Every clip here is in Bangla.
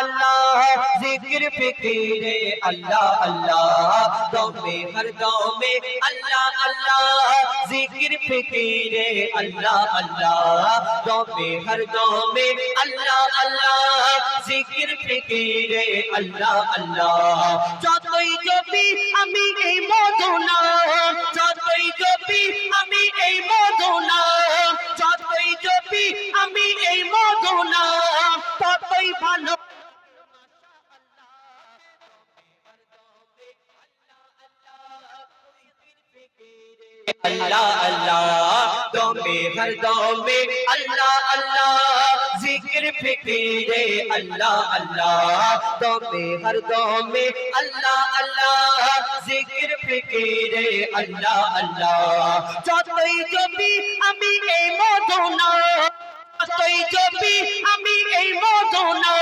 अल्लाह जिक्र फिक्रे अल्लाह अल्लाह दम में हर दम में अल्लाह अल्लाह जिक्र फिक्रे अल्लाह अल्लाह दम में हर दम में अल्लाह अल्लाह जिक्र फिक्रे अल्लाह अल्लाह যতই জপি আমি এই মদনা যতই জপি আমি এই মদনা যতই জপি আমি এই মদনা ততই ভালো अल्लाह अल्लाह दमे हर दमे अल्लाह अल्लाह जिक्र फिक्रे अल्लाह अल्लाह दमे हर दमे अल्लाह अल्लाह जिक्र फिक्रे अल्लाह अल्लाह যতই জপি আমি এই মদনা যতই জপি আমি এই মদনা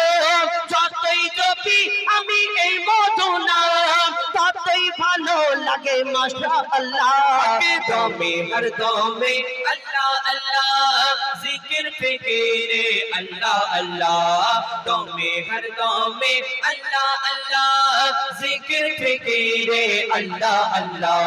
যতই জপি আমি এই মদনা ততই ভালো লাগে মাশাআল্লাহ দমে হর দমে আল্লাহ আল্লাহ জিকির ফিকিরে আল্লাহ আল্লাহ দমে হর দমে আল্লাহ আল্লাহ জিকির ফিকিরে আল্লাহ আল্লাহ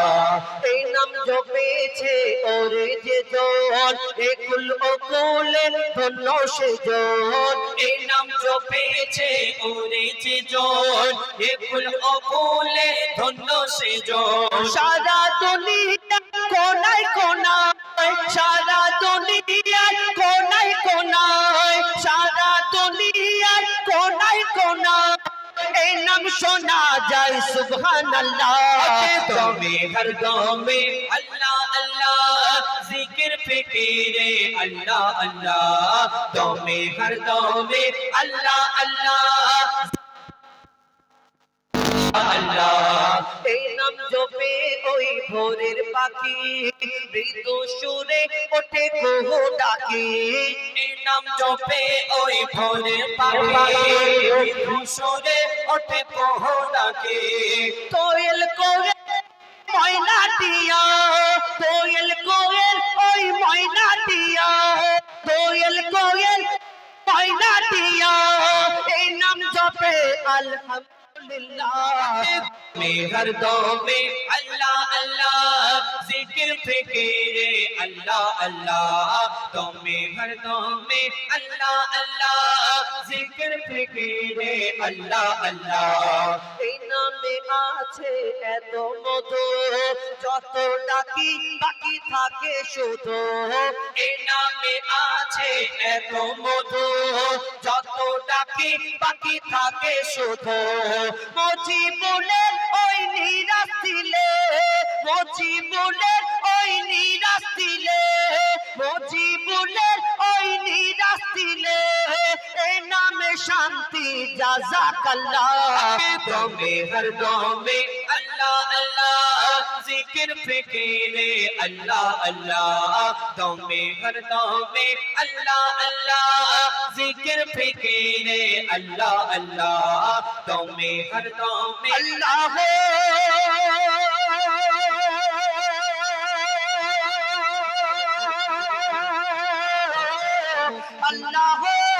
এই নাম জপেছে ওরে যে জন একুল ওকুলে ধন্য সে জন এই নাম জপেছে ওরে যে জন একুল ওকুলে ধন্য সে জন সারা দুনিয়া কোনায় কোনায় সারা দুনিয়া কোনায় কোনায় সারা দুনিয়া কোনায় কোনায় এই নাম শোনা যায় সুবহানাল্লাহ দমে হর দমে আল্লাহ আল্লাহ জিকির ফিকিরে আল্লাহ আল্লাহ দমে হর দমে আল্লাহ আল্লাহ আল্লাহ এই নাম জপে ওই ভোরের পাখি মৃদু সুরে ওঠে কুহু ডাকি এই নাম জপে ওই ভোরের পাখি মৃদু সুরে ওঠে কুহু ডাকি কোয়েল কোয়েল ময়নাটিয়া কোয়েল কোয়েল ওই ময়নাটিয়া কোয়েল কোয়েল ময়নাটিয়া এই নাম জপে আলহামদুলিল্লাহ मेहर दो में अल्लाह अल्लाह जिक्र फिक्रे अल्लाह अल्लाह तो मेहर दो में अल्लाह अल्लाह जिक्र फिक्रे अल्लाह अल्लाह এই নামে আছে এত মধু যত ডাকি বাকি থাকে শুধু এই নামে আছে এত মধু যত ডাকি বাকি থাকে শুধু মুজিবুলের ওই নিরাশ দিলে মুজিবুলের ওই নিরাশ দিলে মুজিবুলের ওই নিরাশ দিলে এই নামে শান্তি জাযাকাল্লাহ দমে হর দমে আল্লাহ আল্লাহ জিকির ফিকিরে আল্লাহ আল্লাহ দমে হর দমে আল্লাহ আল্লাহ জিকির ফিকিরে আল্লাহ আল্লাহ দমে হর দমে আল্লাহ Allah